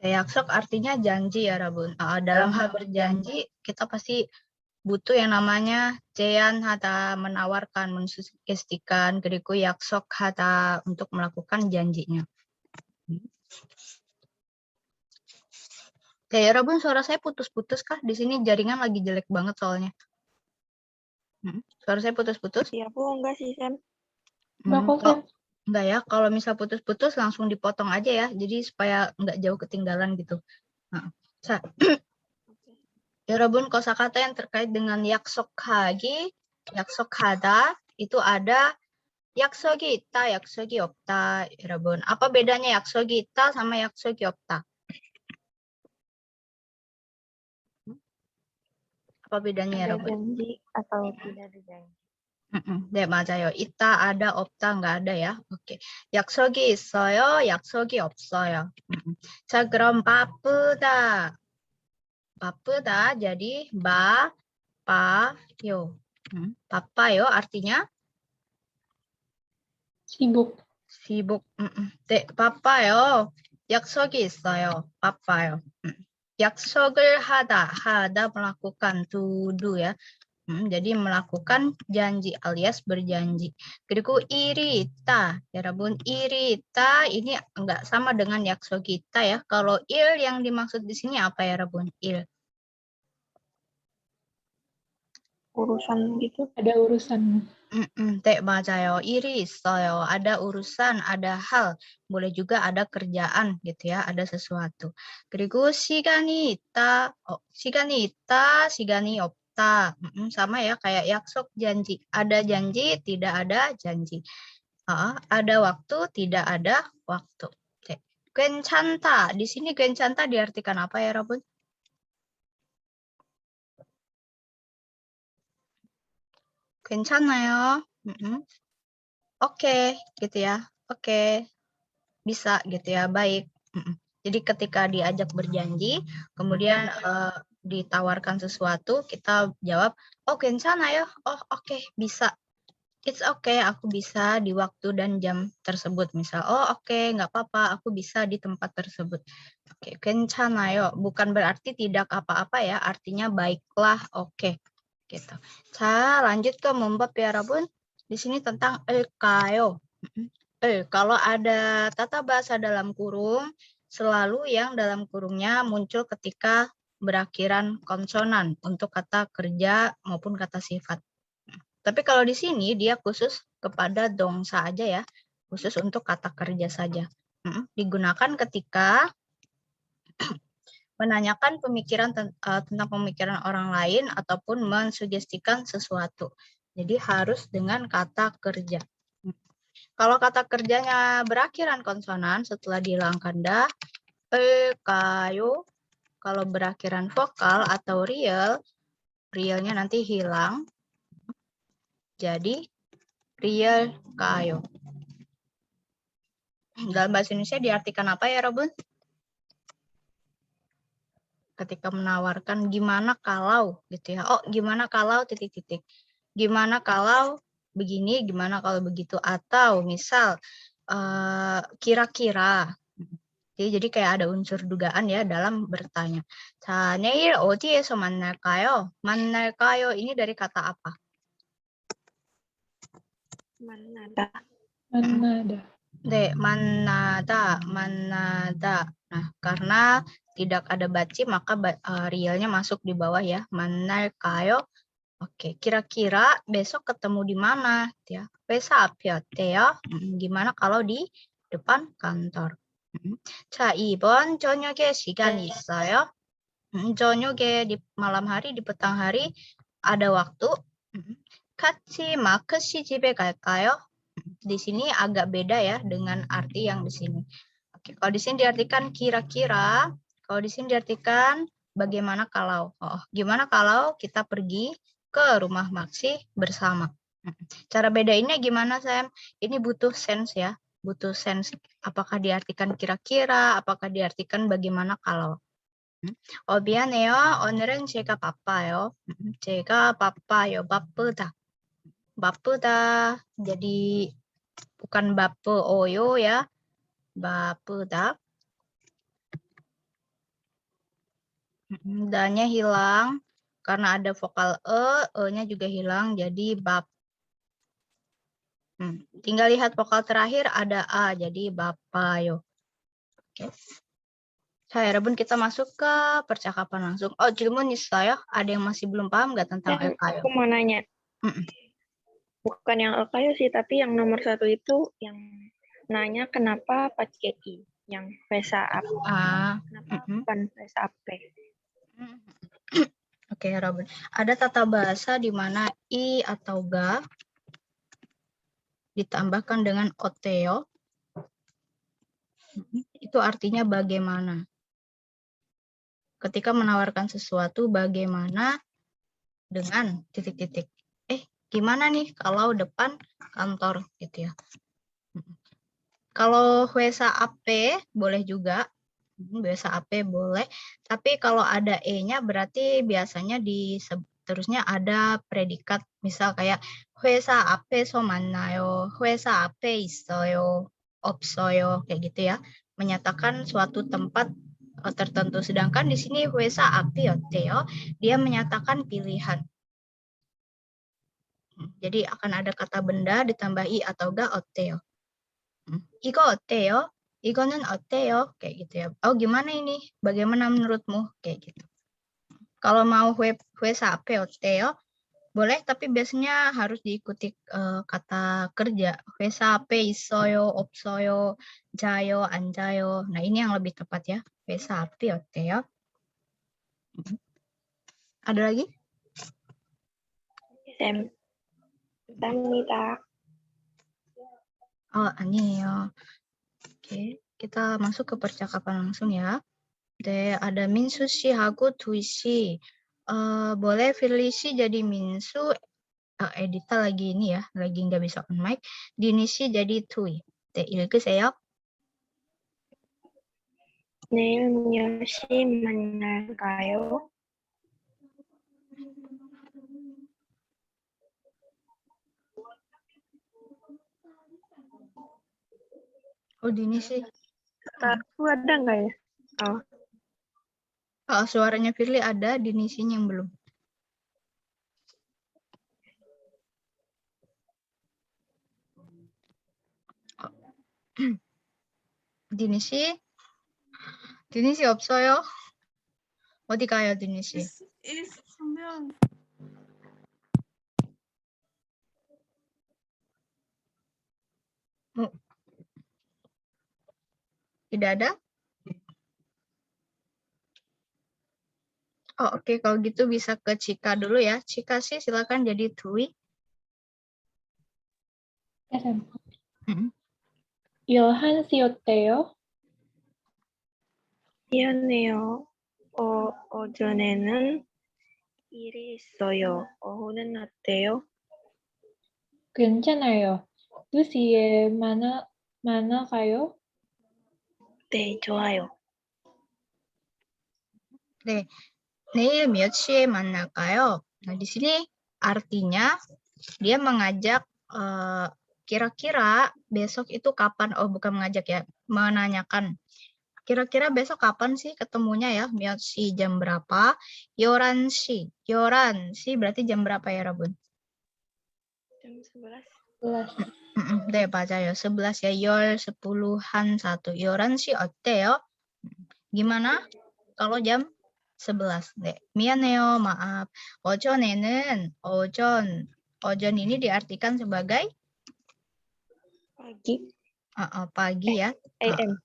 Yaksok artinya janji ya, Rabun. Dalam hal berjanji, kita pasti butuh yang namanya 제안 하다, menawarkan, mensugestikan, 그리고 약속하다 untuk melakukan janjinya. Ya, Rabun, suara saya putus-putus kah? Di sini jaringan lagi jelek banget soalnya. Suara saya putus-putus? Iya, aku enggak sih, Sam. Enggak ya, kalau misal putus-putus langsung dipotong aja ya, jadi supaya enggak jauh ketinggalan gitu. Yarabbun, kosakata yang terkait dengan yaksokhagi, yaksokhada, itu ada yaksogi ita, yaksogi opta, Yarabbun. Apa bedanya yaksogi ita sama yaksogi opta? Apa bedanya, Ada Yarabbun? janji atau tidak ada janji. 네, 맞아요. 있다, ada, 없다, nggak ada ya. Oke. 약속이 있어요, 약속이 없어요. 자, 그럼 바쁘다. 바쁘다, jadi bapayo. 바빠요 artinya sibuk. sibuk. 네, 바빠요. 약속이 있어요. 바빠요. 약속을 하다 melakukan, to do ya. Jadi melakukan janji alias berjanji. 그리고 일이 있다. 여러분, 일이 있다 ini enggak sama dengan 약속이다 ya. Kalau il yang dimaksud di sini apa ya, Rabun? Il. Urusan gitu. Ada urusan. 네, 맞아요. 일이 있어요. Ada urusan, ada hal. Boleh juga ada kerjaan gitu ya, ada sesuatu. 그리고 시간이 있다. 시간이 있다, 시간이 없다. Sama ya kayak 약속 janji. Ada janji, tidak ada janji. Ada waktu, tidak ada waktu. Oke. 괜찮다. Di sini 괜찮다 diartikan apa ya, Rabun? 괜찮아요. Oke, gitu ya. Oke, bisa gitu ya, baik. Jadi ketika diajak berjanji, kemudian ditawarkan sesuatu, kita jawab, oh 괜찮아요, oh oke, bisa. It's okay, aku bisa di waktu dan jam tersebut. Misal, oh oke, nggak apa-apa, aku bisa di tempat tersebut. Oke, 괜찮아요. Bukan berarti tidak apa-apa ya, artinya baiklah, oke. Gitu. Lanjut ke membab ya, Rabun. Di sini tentang kayo. Kalau ada tata bahasa dalam kurung, selalu yang dalam kurungnya muncul ketika berakhiran konsonan untuk kata kerja maupun kata sifat. Tapi kalau di sini dia khusus kepada dongsa aja ya, khusus untuk kata kerja saja. Digunakan ketika menanyakan pemikiran tentang pemikiran orang lain ataupun mensugestikan sesuatu. Jadi harus dengan kata kerja. Kalau kata kerjanya berakhiran konsonan setelah dihilangkan dah, kayo. Kalau berakhiran vokal atau realnya nanti hilang. Jadi real kayo. Dalam bahasa Indonesia diartikan apa ya, Robun? Ketika menawarkan gimana kalau gitu ya. Oh, gimana kalau titik-titik. Gimana kalau begini, gimana kalau begitu, atau misal kira-kira. Jadi kayak ada unsur dugaan ya dalam bertanya. 자, 내일 어디에서 만날까요? 만날까요 ini dari kata apa? Manada. Manada. 네, 만나다. Nah, karena tidak ada baci, maka realnya masuk di bawah ya. 만날까요? Oke, kira-kira besok ketemu di mana? Ya, 회사 앞이 어때요? Gimana kalau di depan kantor? 자, 2번 저녁에 시간이 있어요? 저녁에 di malam hari, di petang hari ada waktu. 같이 마크 씨 집에 갈까요? Di sini agak beda ya dengan arti yang di sini. Oke, kalau di sini diartikan kira-kira, kalau di sini diartikan bagaimana kalau. Gimana kalau kita pergi ke rumah Maksi bersama. Cara bedainnya gimana, Sam? Ini butuh sense ya, butuh sense. Apakah diartikan kira-kira, apakah diartikan bagaimana kalau. 미안해요. 오늘은 제가 바빠요. 제가 바빠요. 바쁘다. 바쁘다. Jadi bukan bape oyo ya. 바쁘다. Da-nya hilang karena ada vokal e-nya juga hilang jadi bab. Tinggal lihat vokal terakhir ada a jadi bapayo. Oke. Saya Rebun kita masuk ke percakapan langsung. Oh, 질문 있어요? Ada yang masih belum paham nggak tentang Sam, Ekayo? aku mau nanya. Mm-mm. Bukan yang Okayo sih, tapi yang nomor 1 itu yang nanya kenapa pakai I. Yang Vesa Ap. Kenapa bukan Vesa Ape? Oke, Robin. Ada tata bahasa di mana i atau ga ditambahkan dengan oteo. Itu artinya bagaimana. Ketika menawarkan sesuatu, bagaimana dengan titik-titik. Gimana nih kalau depan kantor gitu ya. Kalau Wesa AP boleh juga. Wesa AP boleh. Tapi kalau ada E-nya berarti biasanya terusnya ada predikat. Misal kayak Wesa AP so mannayo, Wesa AP 있어요, 없어요 kayak gitu ya. Menyatakan suatu tempat tertentu. Sedangkan di sini Wesa AP 어때요? Dia menyatakan pilihan. Jadi akan ada kata benda ditambah i atau ga 어때요. 이거 어때요? 이거는 어때요? Kayak gitu ya. Oh, gimana ini? Bagaimana menurutmu? Kayak gitu. Kalau mau 회사 앞에 어때요? Boleh, tapi biasanya harus diikuti kata kerja. 회사 앞에 있어요, 없어요, 자요, 앉아요. Nah, ini yang lebih tepat ya. 회사 앞에 어때요? Ada lagi? Sam. Samnita. Oh, 아니에요. Oke, kita masuk ke percakapan langsung ya. Ada Minsu 씨하고 두이 씨. Boleh Firly 씨 jadi Minsu. Edita lagi ini ya, lagi nggak bisa on mic. Dini 씨 jadi 두이. 네, 읽으세요. 내일 몇 시 만날까요? Oh, Dini 씨. Aku ada nggak ya? Oh, Oh, suaranya Firly ada, Dini 씨-nya yang belum. Dini 씨 없어요? 어디 가요, Dini 씨? 있으면 Tidak ada? Oh, oke. Kalau gitu bisa ke Cika dulu ya. Cika sih silakan jadi Tui. SM. Mm-mm. 요한 씨 어때요? 미안해요. 오전에는 일이 있어요. 오후는 어때요? 괜찮아요. 2시에 만나가요? 네, 좋아요. 네. 내일 몇 시에 만날까요? Nah, di sini artinya dia mengajak kira-kira besok itu kapan? Oh, bukan mengajak ya, menanyakan. Kira-kira besok kapan sih ketemunya ya? 몇 시, jam berapa? 11시. 11시 berarti jam berapa ya, Rabun? Jam 11. 11. 네, 맞아요. 11 ya. 10한 1. 11시 어때요? Gimana kalau jam 11? 네, 미안해요. 마af. 오전에는 오전 ini diartikan sebagai Pagi. pagi ya. AM.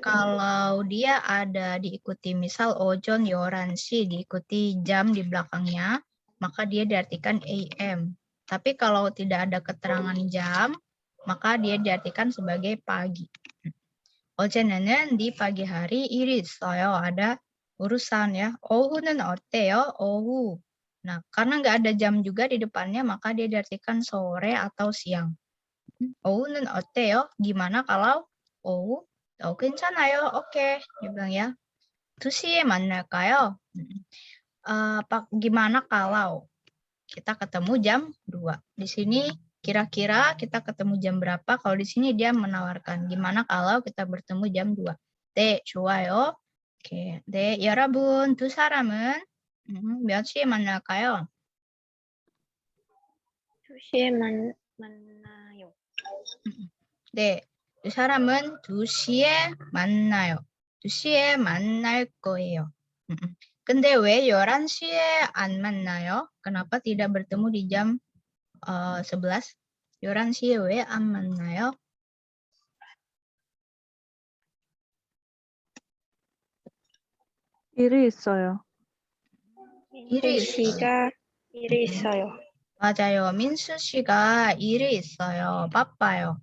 Kalau dia ada diikuti misal ojon yoranshi diikuti jam di belakangnya, maka dia diartikan AM. Tapi kalau tidak ada keterangan jam, maka dia diartikan sebagai pagi. 어제는 di pagi hari 일 있어요. Ada urusan ya. 오후는 어때요? 오후. Nah, karena nggak ada jam juga di depannya, maka dia diartikan sore atau siang. 오후는 어때요? Gimana kalau 오후? 괜찮아요. Oke. Dia bilang ya. 2시에 만날까요? Gimana kalau kita ketemu jam 2? Di sini kira-kira kita ketemu jam berapa? Kalau di sini dia menawarkan gimana kalau kita bertemu jam 2. 네, 좋아요. 오케이. 네, 여러분 두 사람은 몇 시에 만날까요? 2시에 만나요. 네, 두 사람은 2시에 만나요. 2시에 만날 거예요. 근데 왜 11시에 안 만나요? Kenapa tidak bertemu di jam 11? 11시에 왜 안 만나요? 일이 있어요. 일이 씨가 일이 있어요. 맞아요. 민수 씨가 일이 있어요. 바빠요.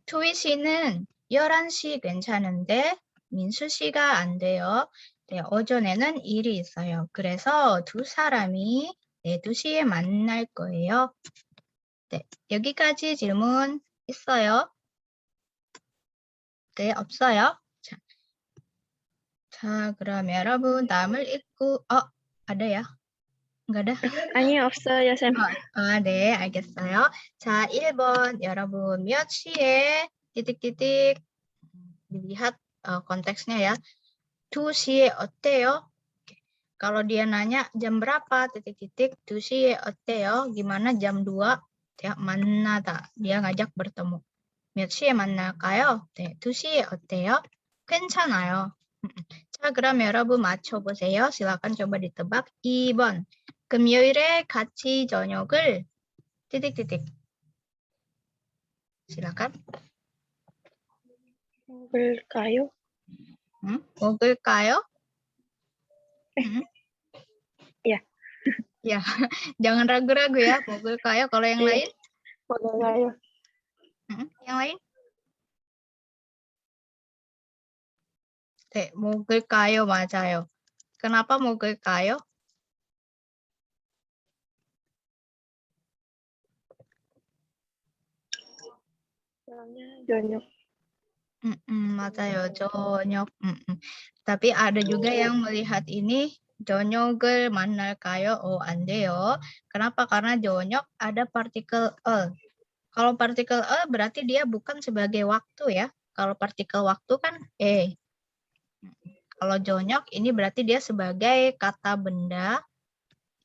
투이 씨는 11시 괜찮은데 민수 씨가 안 돼요. 네, 오전에는 일이 있어요. 그래서 두 사람이 2시에 만날 거예요. 네, 여기까지 질문 있어요? 네, 없어요? 자, 그럼 여러분 다음을 읽고 ada ya? Enggak ada? 아니요, 없어요, 쌤. 네, 알겠어요. 자, 1번 여러분 몇 시에 titik-titik dilihat konteksnya ya. 2시에 어때요? Kalau dia nanya jam berapa titik-titik 2시에 어때요? Gimana jam 2? Ya, 만나다. Dia ngajak bertemu. 몇 시에 만날까요? 네, 2시에 어때요? 괜찮아요. 자, 그럼 여러분 맞춰보세요. silakan coba ditebak. 2번. 금요일에 같이 저녁을 titik-titik. silakan. 먹을까요? 먹을까요? Ya. Ya, jangan ragu-ragu ya. 먹을까요? Kalau yang lain? 먹을까요? Yang lain? 네, 먹을까요? 맞아요. Kenapa 먹을까요? Soalnya jonyok. 맞아요. 저녁. Tapi ada juga yang melihat ini 저녁을 만날까요? 안 돼요. Kenapa? Karena 저녁 ada partikel 을. Kalau partikel 을 berarti dia bukan sebagai waktu ya. Kalau partikel waktu kan Kalau 저녁 ini berarti dia sebagai kata benda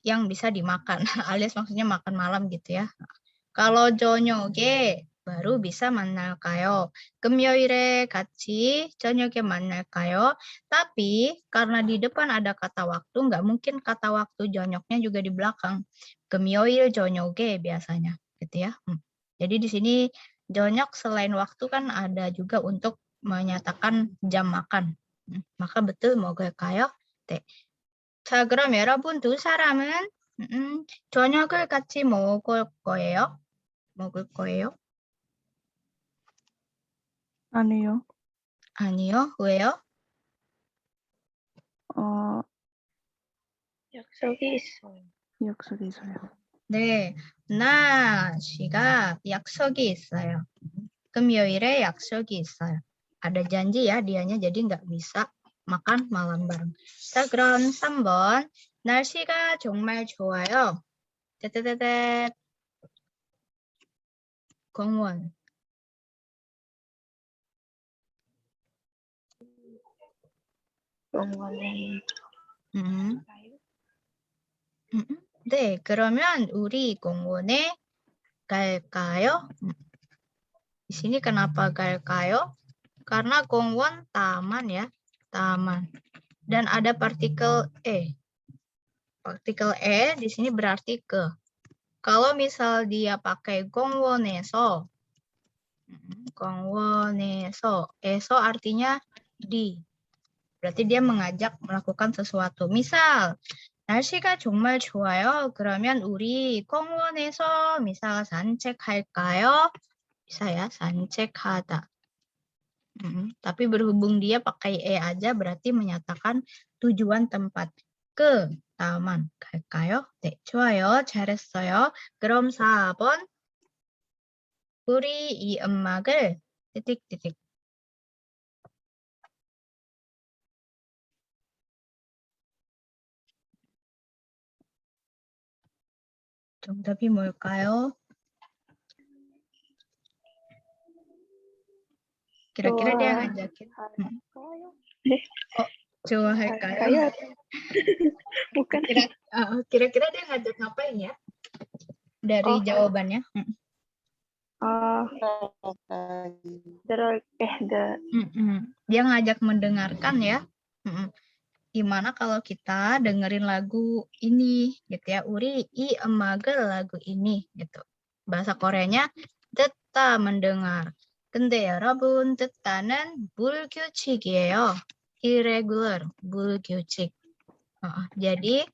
yang bisa dimakan, alias maksudnya makan malam gitu ya. Kalau 저녁에 baru bisa 만날까요? 금요일에 같이 저녁에 만날까요? Tapi karena di depan ada kata waktu, nggak mungkin kata waktu 저녁nya juga di belakang. 금요일 저녁에 biasanya, gitu ya. Jadi di sini 저녁 selain waktu kan ada juga untuk menyatakan jam makan. Maka betul 먹을까요? 네. 자, 그럼 여러분 두 사람은 저녁을 같이 먹을 거예요? 먹을 거예요? 아니요. 아니요. 왜요? 약속이 있어요. 약속이 있어요. 네, 나 씨가 약속이 있어요. 금요일에 약속이 있어요. Ada janji ya dianya, jadi nggak bisa makan malam bareng. 자, 그럼 3번. 날씨가 정말 좋아요. 떼떼떼떼. 공원. 병원에 네, 그러면 우리 공원에 갈까요? Di sini kenapa 갈까요? Karena 공원 taman ya, taman. Dan ada partikel e. Partikel e di sini berarti ke. Kalau misal dia pakai 공원에서, 공원에서, eso artinya di. Berarti dia mengajak melakukan sesuatu. Misal, 날씨가 정말 좋아요. 그러면 우리 공원에서 misal 산책할까요? Bisa ya, 산책하다. Tapi berhubung dia pakai e aja berarti menyatakan tujuan tempat. ke taman. 갈까요? 네, 좋아요. 잘했어요. 그럼 4번. 우리 이 음악을 titik-titik. 정답이 뭘까요? Kira-kira dia ngajakin. 할까요? 좋아할까요? Kayo. Bukan. Kira-kira dia ngajak ngapain ya? Dari jawabannya. Dia ngajak mendengarkan ya. Gimana kalau kita dengerin lagu ini gitu ya. Uri i amagel lagu ini gitu. Bahasa Koreanya 듣다 mendengar. 근데 여러분 듣다는 불규칙이에요. Irregular, 불규칙. Jadi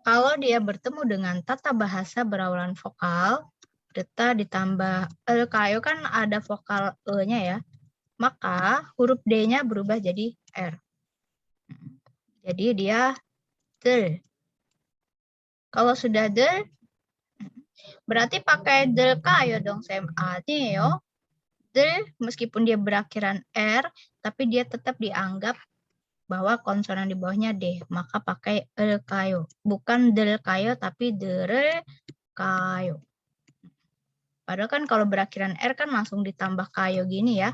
kalau dia bertemu dengan tata bahasa berawalan vokal, 듣다 ditambah kayo kan ada vokal e-nya ya. Maka huruf D-nya berubah jadi R. Jadi dia 들. Kalau sudah 들, berarti pakai 들 kayo dong, Sam. Ayo. 들, meskipun dia berakhiran R, tapi dia tetap dianggap bahwa konsonan di bawahnya D. Maka pakai el kayo. Bukan del kayo, tapi del kayo. Padahal kan kalau berakhiran R kan langsung ditambah kayo gini ya.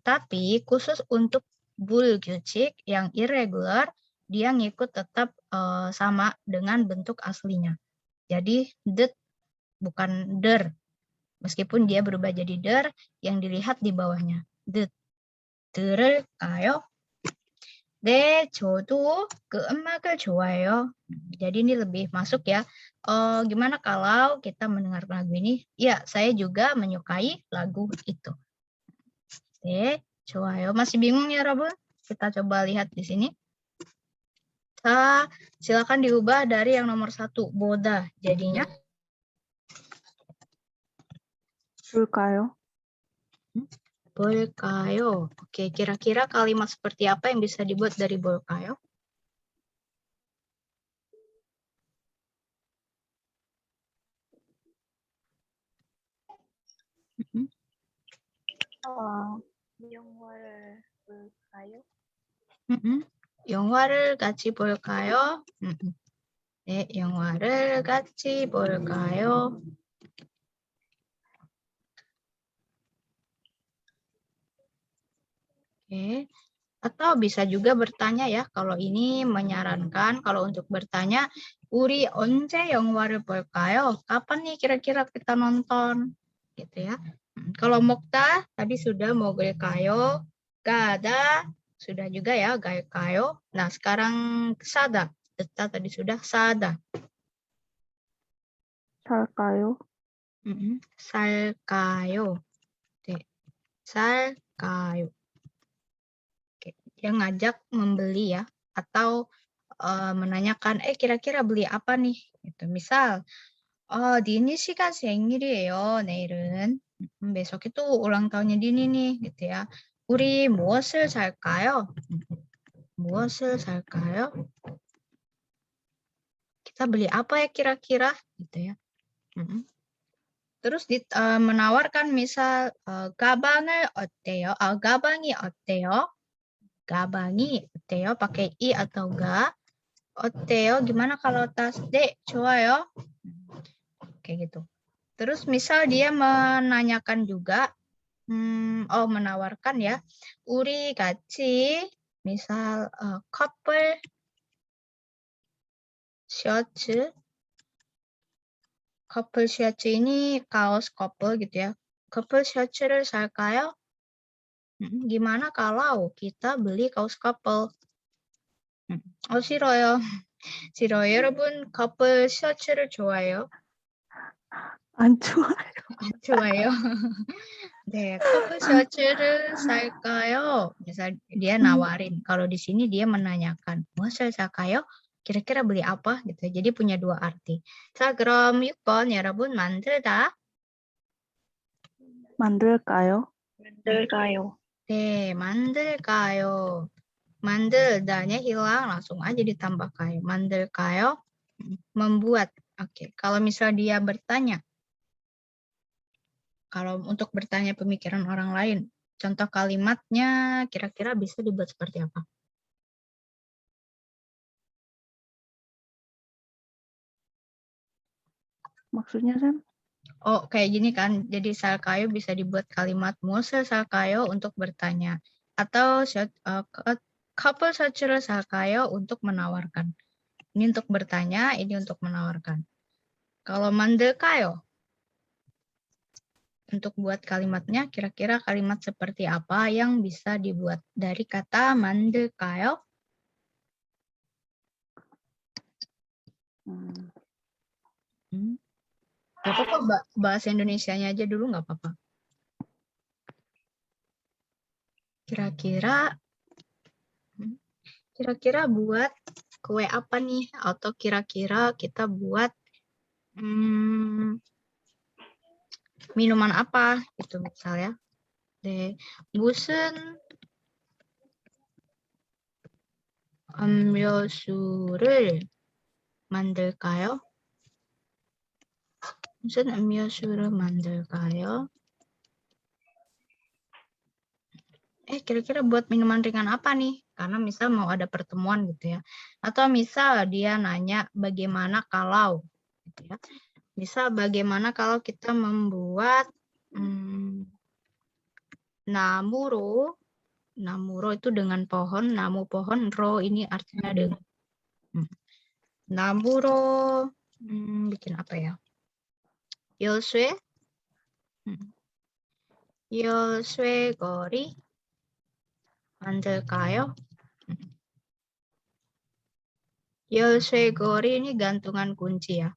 Tapi khusus untuk bulgyuchik yang irregular, dia ngikut tetap sama dengan bentuk aslinya. Jadi det bukan der. Meskipun dia berubah jadi der, yang dilihat di bawahnya. Det. 들을까요? 네, 저도 그 음악을 좋아해요. Jadi ini lebih masuk ya. Gimana kalau kita mendengar lagu ini? Ya, saya juga menyukai lagu itu. 네, 좋아요. Masih bingung ya, Robun? Kita coba lihat di sini. Silakan diubah dari yang nomor 1, boda. Jadinya? 볼까요? 볼까요? Oke, kira-kira kalimat seperti apa yang bisa dibuat dari 볼까요? 영화를 볼까요? 영화를 같이 볼까요? 네, 영화를 같이 볼까요? Oke. Atau bisa juga bertanya ya, kalau ini menyarankan, kalau untuk bertanya, 우리 언제 영화를 볼까요? Kapan nih kira-kira kita nonton? Gitu ya. Kalau Mokta tadi sudah 먹을까요? Gada sudah juga ya, 갈까요? Nah, sekarang sada. Deta tadi sudah sada. 살까요? 살까요? 네. 살까요? Dia ngajak membeli ya, atau menanyakan, kira-kira beli apa nih? Gitu. Misal, Dini sih kan 생일이에요, 내일은. Besok itu ulang tahunnya Dini nih, gitu ya. 우리 무엇을 살까요? 무엇을 살까요? Kita beli apa ya kira-kira? Gitu ya. Terus menawarkan misal, 가방을 어때요? 가방이 어때요? 가방이 어때요? Pakai i atau ga. 어때요? Gimana kalau tas? Dek, 좋아요. Kayak gitu. Terus misal dia menanyakan juga, menawarkan ya, 우리 같이 misal couple 셔츠. couple 셔츠 ini kaos couple gitu ya. couple 셔츠를 살까요? Gimana kalau kita beli kaos couple? 싫어요. 싫어요. 여러분, couple 셔츠를 좋아해요? 안 좋아요. 안 좋아해요. 네, couple 셔츠를 살까요? Misal dia nawarin. Kalau di sini dia menanyakan, 무엇을 살까요? Kira-kira beli apa? Gitu. Jadi punya dua arti. 자, 그럼 6번 여러분 만들다. 만들까요? 만들까요? 네, 만들까요? 만들다nya hilang, langsung aja ditambah kayo. 만들까요? Membuat. Oke, kalau misal dia bertanya, kalau untuk bertanya pemikiran orang lain, contoh kalimatnya kira-kira bisa dibuat seperti apa? Maksudnya, Sam? Oh, kayak gini kan. Jadi 살까요 bisa dibuat kalimat 무엇을 살까요 untuk bertanya. Atau couple search를 살까요? Untuk menawarkan. Ini untuk bertanya, ini untuk menawarkan. Kalau 만들까요? Untuk buat kalimatnya, kira-kira kalimat seperti apa yang bisa dibuat dari kata 만들까요? Gak apa-apa, bahasa Indonesianya aja dulu nggak apa-apa. Kira-kira buat kue apa nih? Atau kira-kira kita buat minuman apa? Gitu misalnya. 무슨 음료수를 만들까요? 무슨 음료수를 만들까요? Kira-kira buat minuman ringan apa nih? Karena misal mau ada pertemuan gitu ya. Atau misal dia nanya bagaimana kalau gitu ya. Misal bagaimana kalau kita membuat namuro. Namuro itu dengan pohon, namu pohon, ro ini artinya dengan. Namuro bikin apa ya? Yosue. Yosue gori 만들까요? 열쇠고리 ini gantungan kunci ya.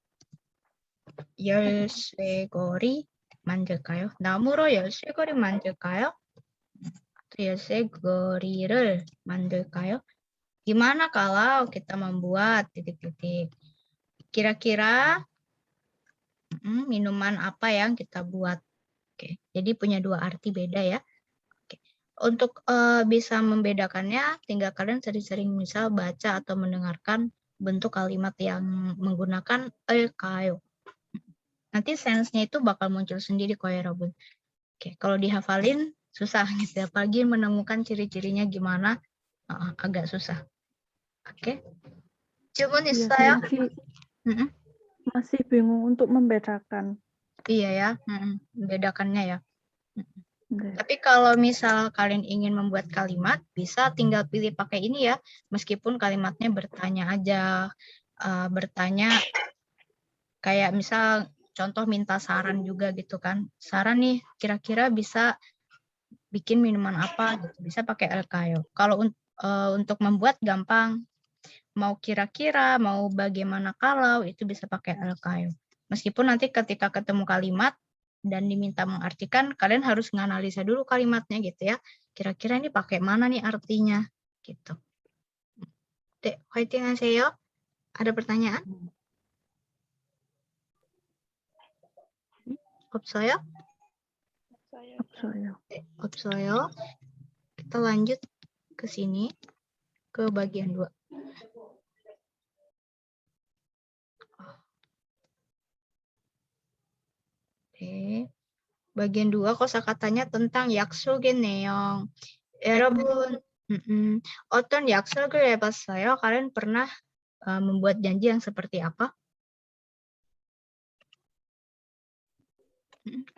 열쇠고리 만들까요? 나무로 열쇠고리 만들까요? atau 열쇠고리를 만들까요? Gimana kalau kita membuat titik-titik? Kira-kira minuman apa yang kita buat? Oke, jadi punya dua arti beda ya. Untuk bisa membedakannya, tinggal kalian sering-sering misal baca atau mendengarkan bentuk kalimat yang menggunakan kayo. Nanti sense-nya itu bakal muncul sendiri kok ya, Robun. Oke, kalau dihafalin susah gitu ya. Apalagi menemukan ciri-cirinya gimana, agak susah. Oke. Cuman saya masih bingung untuk membedakan. Iya ya, membedakannya ya. Tapi kalau misal kalian ingin membuat kalimat, bisa tinggal pilih pakai ini ya. Meskipun kalimatnya bertanya aja. Bertanya kayak misal contoh minta saran juga gitu kan. Saran nih kira-kira bisa bikin minuman apa gitu. Bisa pakai el kayo. Kalau untuk membuat gampang. Mau kira-kira, mau bagaimana kalau, itu bisa pakai el kayo. Meskipun nanti ketika ketemu kalimat, dan diminta mengartikan, kalian harus menganalisa dulu kalimatnya gitu ya. Kira-kira ini pakai mana nih artinya? Gitu. Dek, 화이팅 하세요. Ada pertanyaan? 없어요? 없어요. Kita lanjut ke sini, ke bagian 2. Oke. Bagian 2 kosakatanya tentang 약속의 내용. 여러분, 어떤 약속을 해봤어요? Kalian pernah membuat janji yang seperti apa?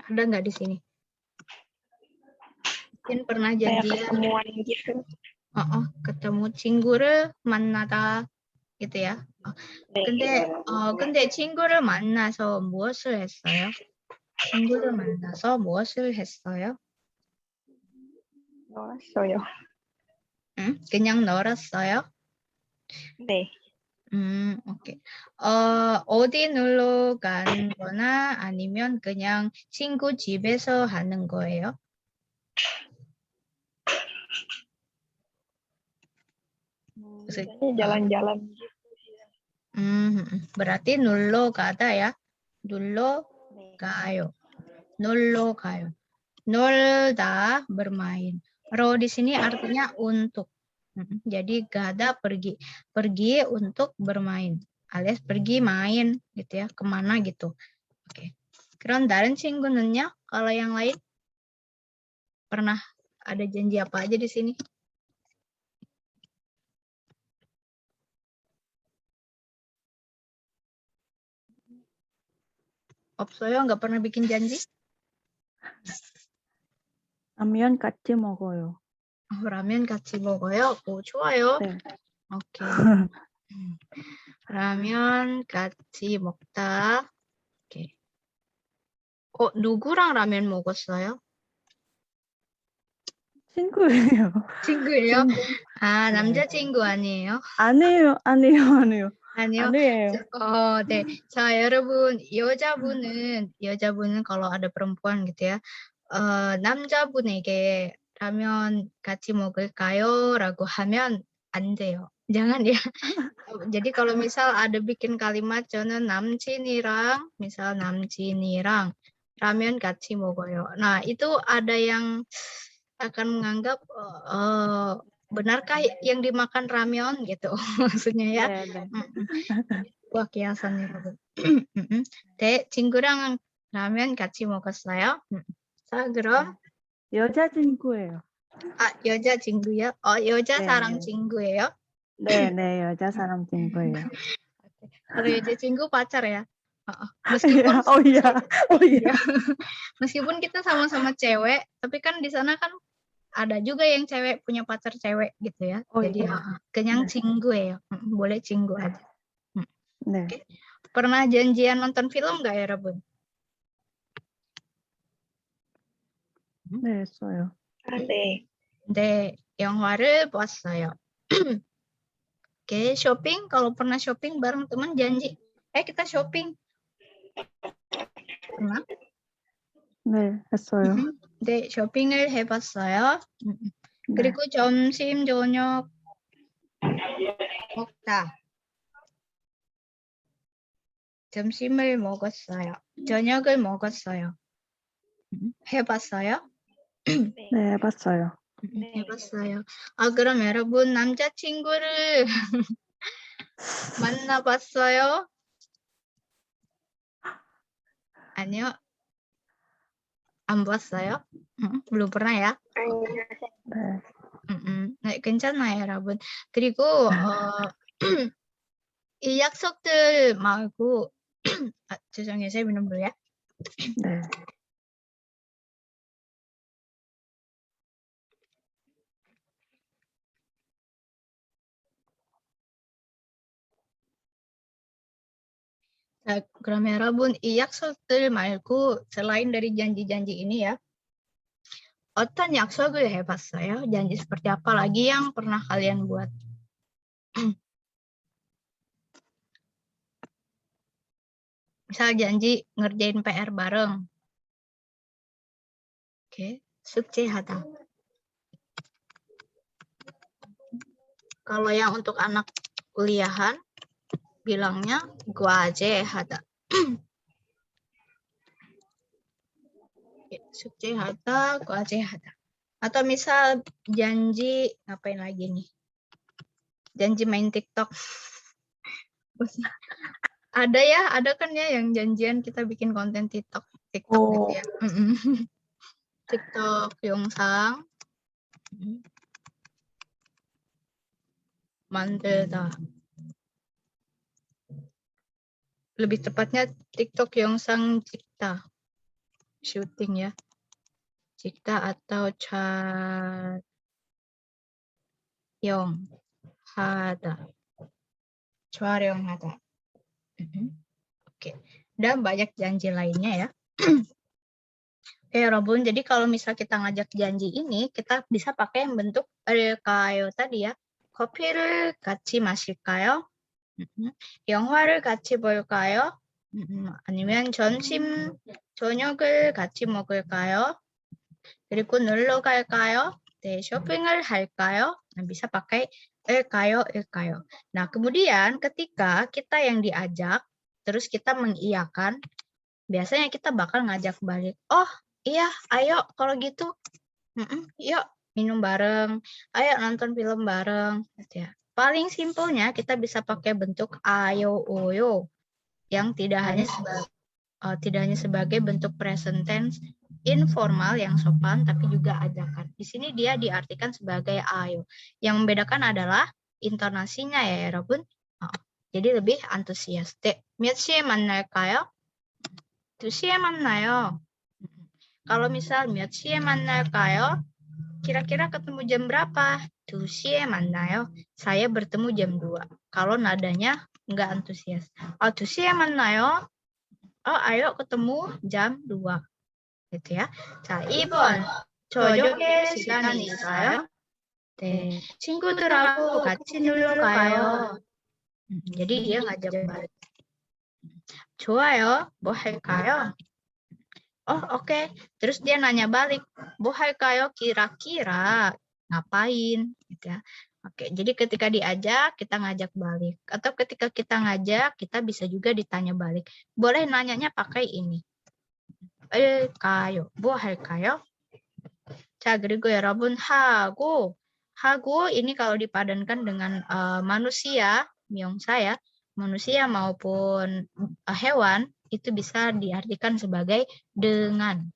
Ada nggak di sini? Mungkin pernah janjian. Ketemuan gitu. ketemu 친구를 만나다 gitu ya. 근데 친구를 만나서 무엇을 했어요? 친구를 만나서 무엇을 했어요? 놀았어요. 그냥 놀았어요? 네. 오케이. 어디 놀러 간 거나 아니면 그냥 친구 집에서 하는 거예요? Jalan-jalan gitu. berarti 놀러 가다 ya. 놀러 가요. 놀러 가요. 놀다 bermain. 로 di sini artinya untuk. Jadi gada pergi. Pergi untuk bermain. Alias pergi main gitu ya. Kemana gitu. Oke. Keren darin 친구는요? Kalau yang lain? Pernah ada janji apa aja di sini? 없어요? nggak pernah bikin janji? 라면 같이 먹어요. 라면 같이 먹어요? 오, 좋아요. 네. 오케이. 라면 같이 먹다. 오케이. 누구랑 라면 먹었어요? 친구예요. 친구예요? 친구. 아, 네. 남자친구 아니에요? 아니에요. 아니요. 아니에요. 네. 자, 여러분, 여자분은 kalau ada perempuan gitu ya, 남자분에게 라면 같이 먹을까요? 라고 하면 안 돼요. Jangan ya. Jadi kalau misal ada bikin kalimat 저는 남친이랑 ramen 같이 먹어요. Nah, itu ada yang akan menganggap benarkah yang dimakan ramyeon gitu maksudnya ya. 네, 네. Wah, kiasannya 여러분. 네, 친구랑 라면 같이 먹었어요. 자, 그럼 여자친구예요. 여자친구요? 여자 네, 사람 네. 친구예요? 네, 네, 여자 사람 친구예요. Kalau 여자친구 pacar ya. Meskipun iya. meskipun kita sama-sama cewek, tapi kan di sana kan ada juga yang cewek punya pacar cewek gitu ya. Jadi iya. kenyang 네. cinggu ya. Boleh cinggu aja. 네. Oke. Pernah janjian nonton film nggak ya, Rabun? 네, 했어요. 네. 네, 영화를 봤어요. Oke, shopping. Kalau pernah shopping bareng teman janji, kita shopping. Pernah? 네, 했어요. 네, 쇼핑을 해봤어요. 네. 그리고 점심, 저녁 먹다. 점심을 먹었어요. 저녁을 먹었어요. 해봤어요? 네, 해봤어요. 해봤어요. 그럼 여러분 남자친구를 만나봤어요? 아니요. 안 봤어요? belum pernah ya? 네. 네, 괜찮아요, 여러분. 그리고 이 약속들 말고 죄송해요, saya minum dulu ya. 네. Nah, 그럼 여러분, 이 약속들 말고 selain dari janji-janji ini ya, 어떤 약속을 해봤어요? Janji seperti apa lagi yang pernah kalian buat? Misal janji ngerjain PR bareng. Oke, 숙제하다. Kalau yang untuk anak kuliahan, bilangnya 과제하다. 숙제하다, 과제하다. Atau misal janji, ngapain lagi nih? Janji main TikTok. Ada kan ya yang janjian kita bikin konten TikTok gitu ya. TikTok 영상 만들다. Lebih tepatnya TikTok 영상 찍다. Shooting ya. 찍다 atau 촬영하다. 촬영하다. Oke. Dan banyak janji lainnya ya. Oke, 여러분. Jadi kalau misal kita ngajak janji ini, kita bisa pakai yang bentuk kayak tadi ya. 커피를 같이 마실까요? 영화를 같이 볼까요? 아니면 점심, 저녁을 같이 먹을까요? 그리고 놀러 갈까요? 네, 쇼핑을 할까요? Nah, bisa pakai 일까요? Nah, kemudian ketika kita yang diajak, terus kita mengiyakan, biasanya kita bakal ngajak balik. Oh, iya, ayo kalau gitu. Yuk, minum bareng. Ayo nonton film bareng. Gitu ya. Paling simpelnya kita bisa pakai bentuk ayo, oyo. Yang tidak hanya sebagai bentuk present tense informal yang sopan, tapi juga ajakan. Di sini dia diartikan sebagai ayo. Yang membedakan adalah intonasinya ya, 여러분. Jadi lebih antusias. 몇 시에 만날까요? 2시에 만나요. Kalau misal 몇 시에 만날까요? kira-kira ketemu jam berapa? 2시에 만나요. Saya bertemu jam 2. Kalau nadanya nggak antusias. 2시에 만나요. Ayo ketemu jam 2. Gitu ya. 자, 2번. 저녁에 시간 있어요? 네. 친구들하고 같이 놀러 가요. jadi dia ngajak balik. 좋아요. 뭐 할까요? Oke. Terus dia nanya balik. 뭐 할까요? Kira-kira ngapain? Gitu ya. Oke, jadi ketika diajak, kita ngajak balik. Atau ketika kita ngajak, kita bisa juga ditanya balik. Boleh nanyanya pakai ini. 할까요? 뭐 할까요? 자, 그리고 여러분 하고 ini kalau dipadankan dengan manusia, 명사 ya, manusia maupun hewan itu bisa diartikan sebagai dengan.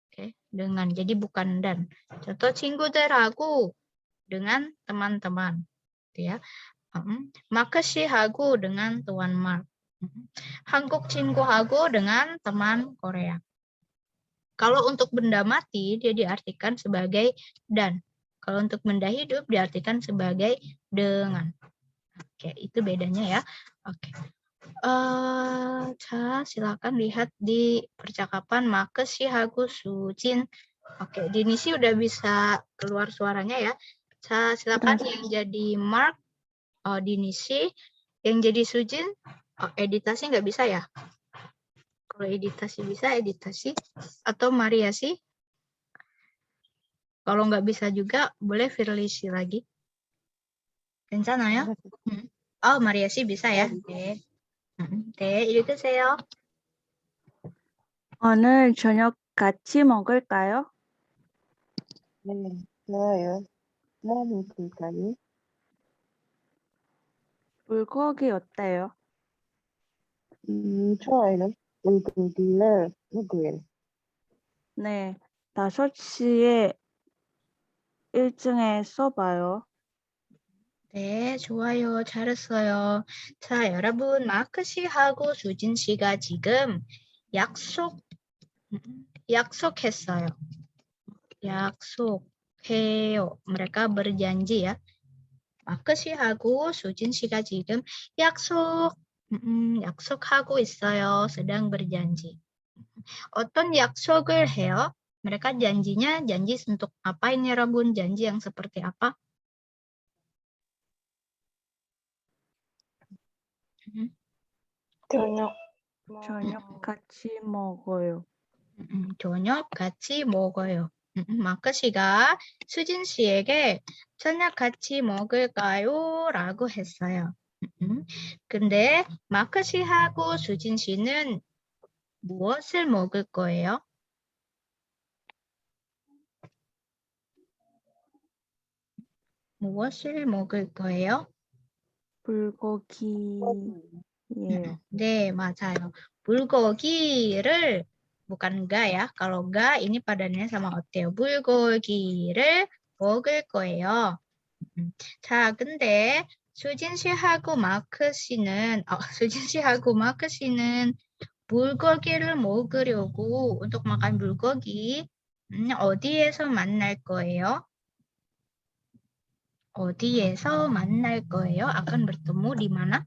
Oke, dengan. Jadi bukan dan. Contoh 친구들하고 dengan teman-teman, gitu ya. 마크씨하고 dengan Tuan Mark. 한국 친구하고 dengan teman Korea. Kalau untuk benda mati, dia diartikan sebagai dan. Kalau untuk benda hidup, diartikan sebagai dengan. Oke, itu bedanya ya. Oke. 자, silakan lihat di percakapan 마크씨하고 수진. Oke, Dinisi udah bisa keluar suaranya ya. 자, silakan yang jadi Mark, Dinisi. Yang jadi Sujin, editasi nggak bisa ya? Kalau editasi bisa, editasi. Atau Mariasi. Kalau nggak bisa juga, boleh Firlisi lagi. 괜찮아요? Mariasi bisa ya? 네. 네, 읽으세요. 오늘 저녁 같이 먹을까요? 네, 좋아요. 뭐 먹을까요? 물고기 어때요? 좋아요. 물고기를 먹어요. 네, 5시에 1층에 써봐요. 네, 좋아요. 잘했어요. 자, 여러분, 마크 씨하고 수진 씨가 지금 약속했어요. 약속해요. mereka berjanji ya. 마크 씨하고 수진 씨가 지금 약속하고 있어요. sedang berjanji. 어떤 약속을 해요? Mereka janjinya janji untuk apa ini, 여러분? janji yang seperti apa? 저녁 같이 먹어요. 저녁 같이 먹어요. 마크 씨가 수진 씨에게 저녁 같이 먹을까요? 라고 했어요. 근데 마크 씨하고 수진 씨는 무엇을 먹을 거예요? 무엇을 먹을 거예요? 불고기예요. 네, 맞아요. 불고기를 bukan ga ya. Kalau ga ini padannya sama 어때요? 불고기를 먹을 거예요. 자, 근데 수진 씨하고 마크 씨는 불고기를 먹으려고 untuk makan bulgogi 어디에서 만날 거예요? 어디에서 만날 거예요? akan bertemu di mana?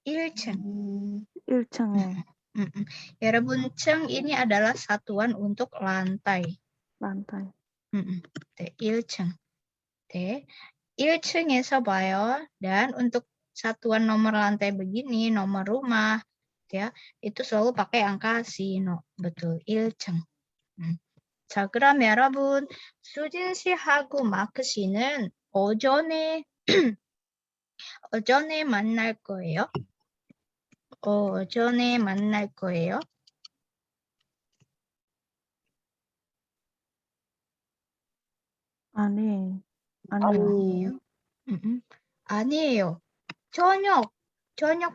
일층. 1층에. 여러분, 층 ini adalah satuan untuk lantai. lantai. 네, 1층. 네, 1층에서 봐요. Dan untuk satuan nomor lantai begini, nomor rumah, ya, itu selalu pakai angka sino. Betul, 1층. 자, 그럼 여러분, 수진 씨하고 마크 씨는 오전에 만날 거예요? 오전에 만날 거예요? 아니에요. 아니에요. 저녁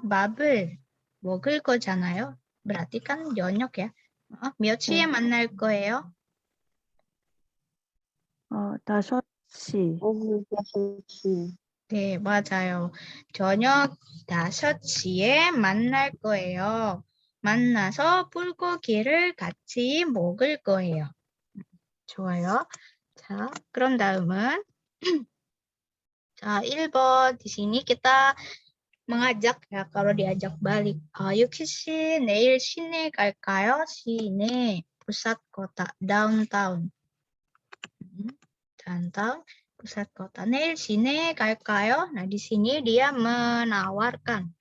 밥을 먹을 거잖아요. berarti kan 저녁이야. 몇 시에 만날 거예요? 5시. 오후 5시. 네, 맞아요. 저녁 5시에 만날 거예요. 만나서 불고기를 같이 먹을 거예요. 좋아요. 자, 그럼 다음은 자, 1번 di sini kita mengajak ya kalau diajak balik. Yuki 씨, 내일 시내 갈까요? 시내, pusat kota, downtown. Downtown, pusat kota. 내일 시내 갈까요? Nah, di sini dia menawarkan.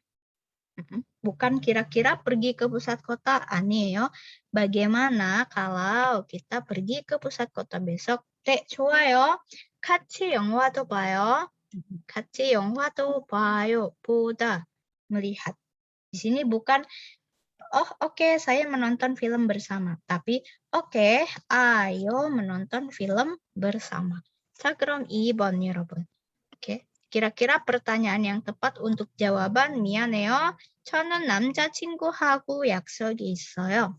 Bukan kira-kira pergi ke pusat kota, 아니에요. Bagaimana kalau kita pergi ke pusat kota besok? 네, 좋아요. 같이 영화도 봐요. 같이 영화도 봐요. 보다, melihat. Di sini bukan, oh oke, saya menonton film bersama. Tapi oke, ayo menonton film bersama. 자, 그럼 2번 여러분. Oke, kira-kira pertanyaan yang tepat untuk jawaban 미안해요. 저는 남자친구하고 약속이 있어요.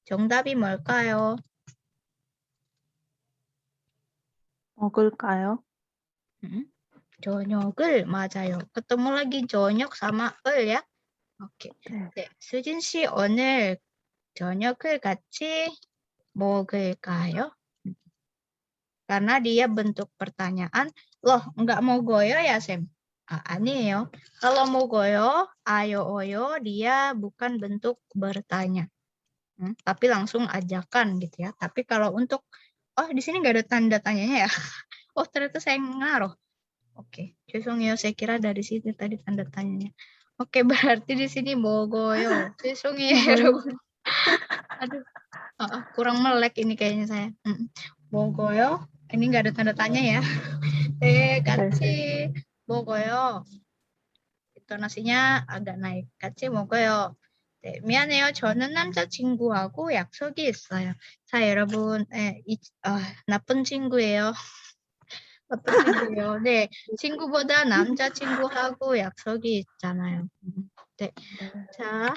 정답이 뭘까요? 먹을까요? 저녁을, 맞아요. ketemu lagi 저녁 sama 을 ya. Oke. 네. 네, 수진 씨 오늘 저녁을 같이 먹을까요? Karena dia bentuk pertanyaan, loh nggak mau goyo ya Sam? A니에요. Kalau mau goyo, ayo oyo, dia bukan bentuk bertanya. Tapi langsung ajakan gitu ya. Tapi kalau untuk, oh di sini nggak ada tanda tanyanya ya. Oh ternyata saya ngaruh. Oke, 죄송해요. Saya kira dari sini tadi tanda tanyanya. Oke, berarti di sini mau goyo. 죄송해요 여러분. Aduh, kurang melek ini kayaknya saya. 먹어요? Ini nggak ada tanda tanya ya. 같이 먹어요. 인터넷이냐 agak naik. 같이 먹어요. 네, 미안해요. 저는 남자친구하고 약속이 있어요. 자, 여러분, 나쁜 친구예요. 나쁜 친구예요. 네, 친구보다 남자친구하고 약속이 있잖아요. 네, 자,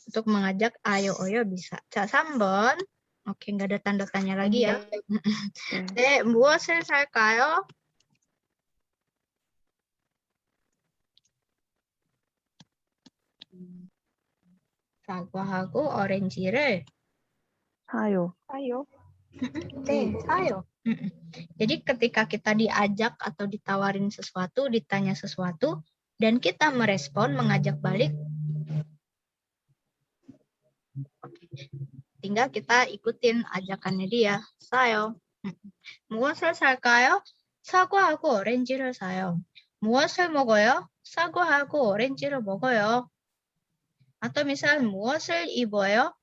untuk mengajak ayo oyo bisa. 자, 3번. Oke, nggak ada tanda tanya lagi ya. 네, 무엇을 살까요? 사과하고 오렌지를 사요. Ayo. 네, 사요. Jadi ketika kita diajak atau ditawarin sesuatu, ditanya sesuatu, dan kita merespon, mengajak balik, tinggal kita ikutin ajakannya dia. 사요. 무엇을 살까요? 사과하고 오렌지를 사요. 무엇을 먹어요? 사과하고 오렌지를 먹어요. Atau misal 무엇을 입어요?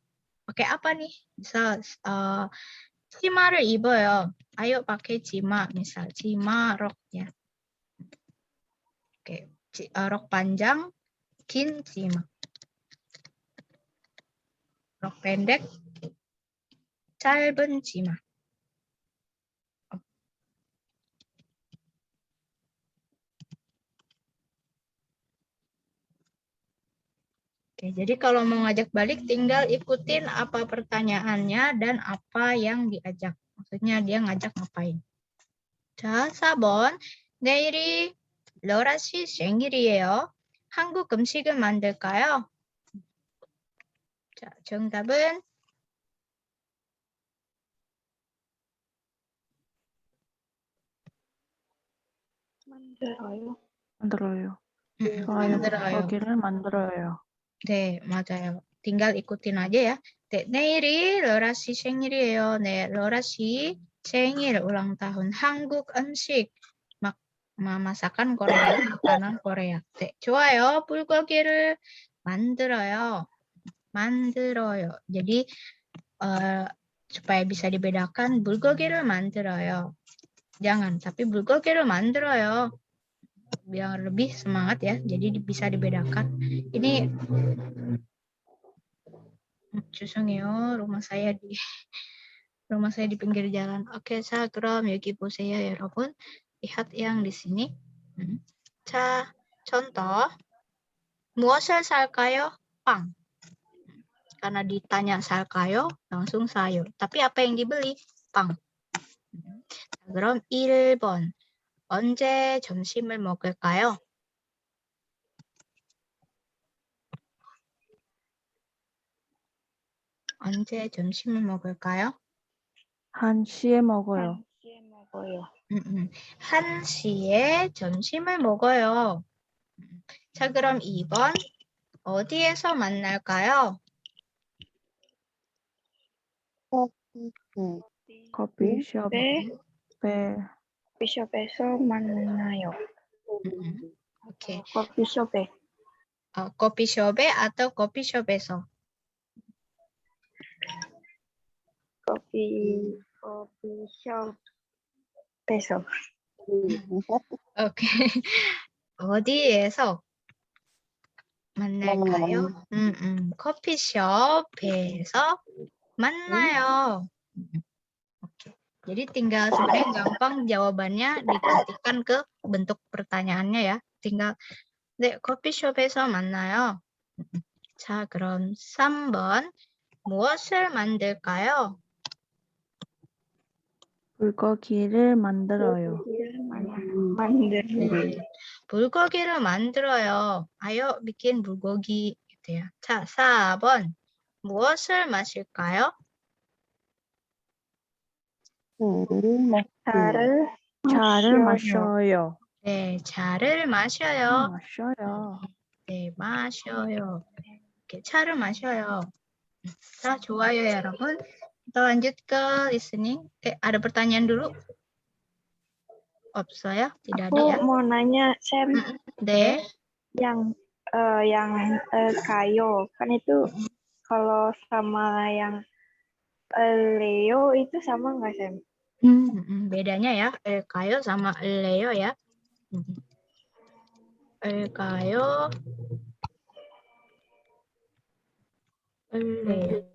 Pakai apa nih? Misal 치마를 입어요. Ayo pakai cima, misal cima rok ya. Oke, rok panjang, 긴 cima. Rok pendek, 짧은 cima. Oke, jadi kalau mau ngajak balik tinggal ikutin apa pertanyaannya dan apa yang diajak. Maksudnya dia ngajak ngapain. 자, 4번. 내일이 러라 씨 생일이에요. 한국 음식을 만들까요? 자, 정답은 만들어요. 만들어요. 좋아요. 불고기를 만들어요. 네, 맞아요. tinggal ikutin aja ya. 네, 내일이 러라 씨 생일이에요. 네, 러라 씨 생일 ulang tahun. 한국 음식 masakan Korea, makanan Korea. 네, 좋아요. 불고기를 만들어요. 만들어요. Jadi supaya bisa dibedakan 불고기를 만들어요. Jangan, tapi 불고기를 만들어요. Biar lebih semangat ya. Jadi bisa dibedakan. Ini 죄송해요. rumah saya di pinggir jalan. Oke, 자, 그럼 여기 보세요, 여러분. Lihat yang di sini. 자, contoh. 무엇을 살까요? 빵. Karena ditanya 살까요? langsung 사요. Tapi apa yang dibeli? 빵. 그럼 1번. 언제 점심을 먹을까요? 언제 점심을 먹을까요? 1시에 먹어요. 1시에 먹어요. 1시에 점심을 먹어요. 자, 그럼 2번. 어디에서 만날까요? 커피숍에 커피숍에서 만나요. 오케이. 커피숍에. 커피숍에 atau 커피숍에서? 커피숍에서. 오케이. 어디에서 만날까요? 커피숍에서 만나요. Oke. Jadi tinggal sebenarnya gampang jawabannya digantikan ke bentuk pertanyaannya ya. Tinggal 네, 커피숍에서 만나요. 자, 그럼 3번. 무엇을 만들까요? 불고기를 만들어요. 만들어요. 물고기를 만들어요. 아요, bikin bulgogi gitu ya. 자, 4번. 무엇을 마실까요? 차를 마셔요. 네, 차를 마셔요. 마셔요. 네, 마셔요. Oke, 차를 마셔요. 자, 좋아요 ya, 여러분. Kita lanjut ke listening. Ada pertanyaan dulu? Opsoya? Tidak ada ya? Aku mau nanya, Sam, 네. yang kayo kan itu kalau sama yang Leo itu sama nggak, Sam? Bedanya ya, kayo sama Leo ya. Kayo, Leo.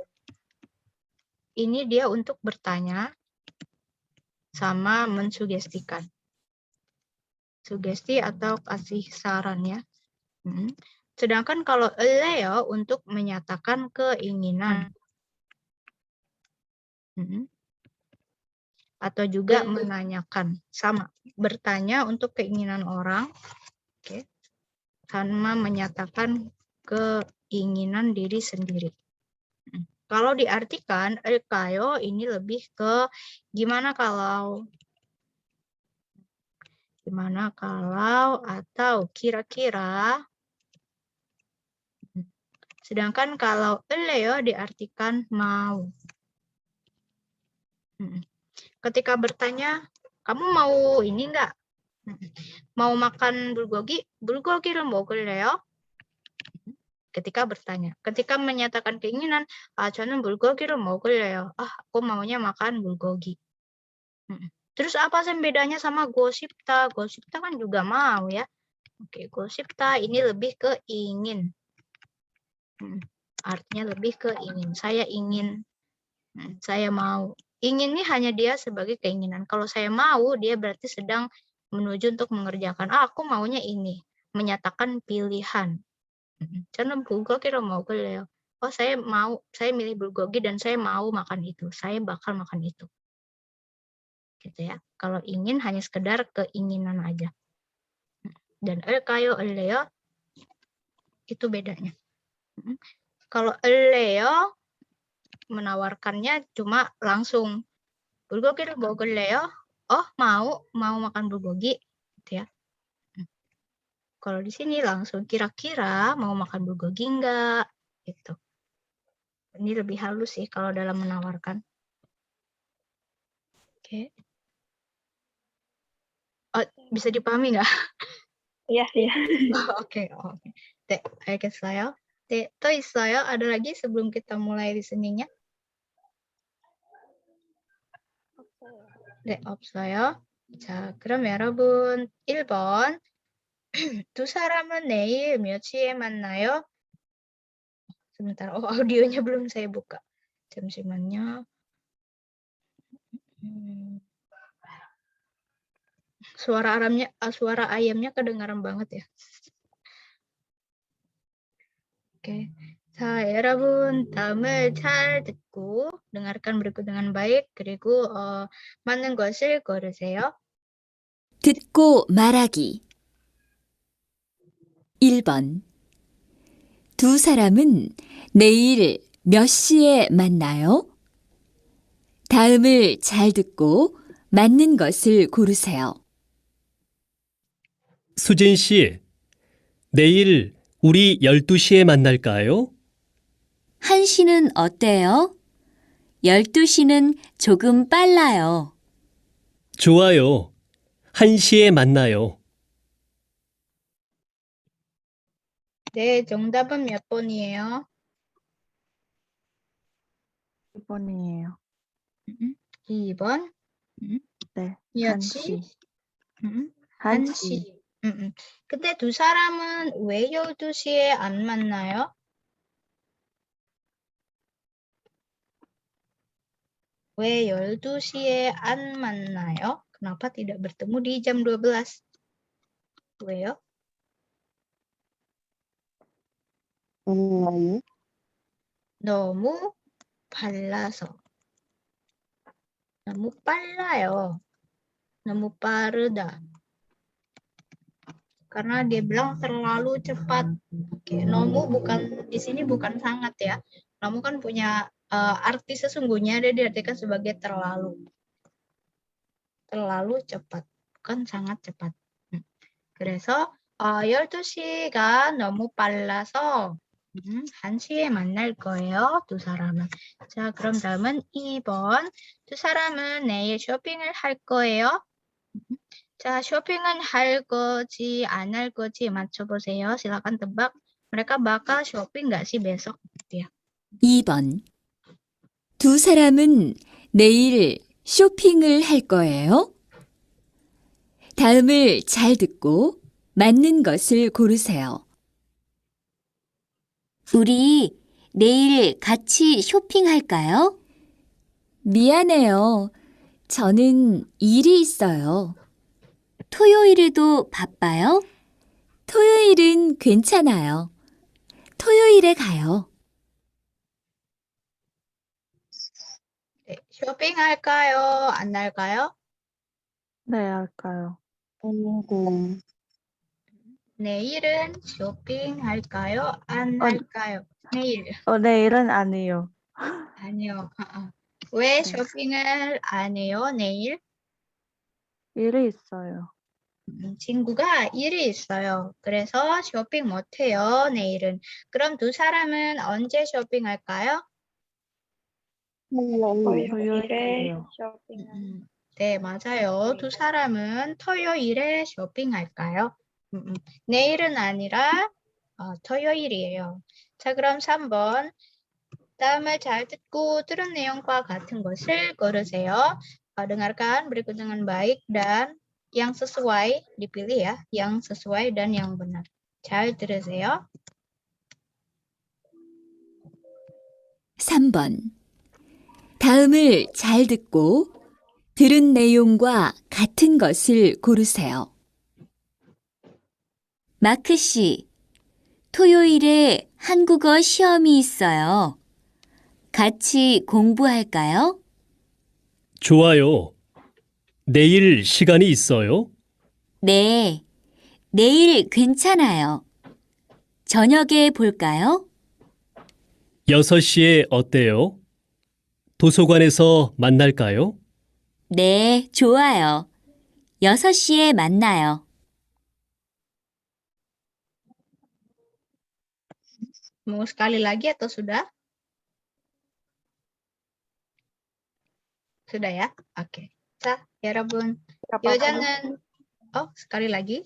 Ini dia untuk bertanya sama mensugestikan. Sugesti atau kasih saran ya. Sedangkan kalau Leo untuk menyatakan keinginan. Atau juga menanyakan. Sama, bertanya untuk keinginan orang. Oke. Sama menyatakan keinginan diri sendiri. Kalau diartikan, kayo ini lebih ke gimana kalau atau kira-kira. Sedangkan kalau Leo diartikan mau. Ketika bertanya, kamu mau ini enggak? Mau makan bulgogi? Bulgogi를 먹을래요? Ketika bertanya. Ketika menyatakan keinginan, 저는 bulgogi를 먹을래요. Aku maunya makan bulgogi. Terus apa sih bedanya sama gosipta? Gosipta kan juga mau ya. Oke, gosipta ini lebih ke ingin. Artinya lebih ke ingin. Saya ingin. Saya mau. Ingin ini hanya dia sebagai keinginan. Kalau saya mau, dia berarti sedang menuju untuk mengerjakan. Aku maunya ini. Menyatakan pilihan. 저는 bulgogi를 먹을래요. saya milih bulgogi dan saya mau makan itu. Saya bakal makan itu. Gitu ya. Kalau ingin hanya sekedar keinginan aja. Dan kayo Leo itu bedanya. Kalau Leo menawarkannya cuma langsung bulgogi를 먹을래요? mau makan bulgogi gitu ya. Kalau di sini langsung kira-kira mau makan bulgogi enggak gitu. Ini lebih halus sih kalau dalam menawarkan. Oke. Bisa dipahami nggak? Iya. Oke. 네, 알겠어요. 네, 또 있어요? Ada lagi sebelum kita mulai listening-nya? 네, 없어요. 자, 그럼 여러분 1번. 두 사람은 내일 몇 시에 만나요? Sebentar, audionya belum saya buka. 잠시만요. Suara ayamnya kedengaran banget ya. Oke. 자, 여러분 다음을 잘 듣고 dengarkan berikut dengan baik 그리고 맞는 것을 고르세요. 듣고 말하기. 1번. 두 사람은 내일 몇 시에 만나요? 다음을 잘 듣고 맞는 것을 고르세요. 수진 씨, 내일 우리 12시에 만날까요? 1시는 어때요? 12시는 조금 빨라요. 좋아요. 1시에 만나요. 네, 정답은 몇 번이에요? 2번이에요. 2번. 네, 몇 시? 1시. 1시. 근데 두 사람은 왜 12시에 안 만나요? 왜 12시에 안 만나요? Kenapa tidak bertemu di jam 12? 왜요? 왜요? 너무 빨라서. 너무 빨라요. 너무 빠르다. Karena dia bilang terlalu cepat. Oke, nomu bukan di sini bukan sangat ya. Nomu kan punya arti sesungguhnya dia diartikan sebagai terlalu. terlalu cepat, bukan sangat cepat. 그래서 12시가 너무 빨라서 1시에 만날 거예요, 두 사람은. 자, 그럼 다음은 2번. 두 사람은 내일 쇼핑을 할 거예요. 자, 쇼핑은 할 거지, 안 할 거지 맞춰보세요. silakan tebak. Mereka bakal shopping nggak sih besok? Ya. 2번. 두 사람은 내일 쇼핑을 할 거예요? 다음을 잘 듣고 맞는 것을 고르세요. 우리 내일 같이 쇼핑할까요? 미안해요. 저는 일이 있어요. 토요일에도 바빠요? 토요일은 괜찮아요. 토요일에 가요. 네, 쇼핑할까요? 안 할까요? 네, 할까요? 내일은 쇼핑할까요? 안 어, 할까요? 내일. 내일은 아니요. 아니요. 왜 네. 쇼핑을 안 해요, 내일? 일이 있어요. 친구가 일이 있어요. 그래서 쇼핑 못 해요, 내일은. 그럼 두 사람은 언제 쇼핑할까요? 토요일에 쇼핑. 네, 맞아요. 두 사람은 토요일에 쇼핑할까요? 내일은 아니라 토요일이에요. 자, 그럼 3번. 다음을 잘 듣고 들은 내용과 같은 것을 고르세요. Dengarkan berikut dengan baik dan yang sesuai dipilih ya, yang sesuai dan yang benar. 잘 들으세요. 3번. 다음을 잘 듣고 들은 내용과 같은 것을 고르세요. 마크 씨, 토요일에 한국어 시험이 있어요. 같이 공부할까요? 좋아요. 내일 시간이 있어요? 네, 내일 괜찮아요. 저녁에 볼까요? 6시에 어때요? 도서관에서 만날까요? 네, 좋아요. 6시에 만나요. Mau sekali lagi atau sudah? Sudah ya? Oke. 자, 여러분. 여자는 sekali lagi?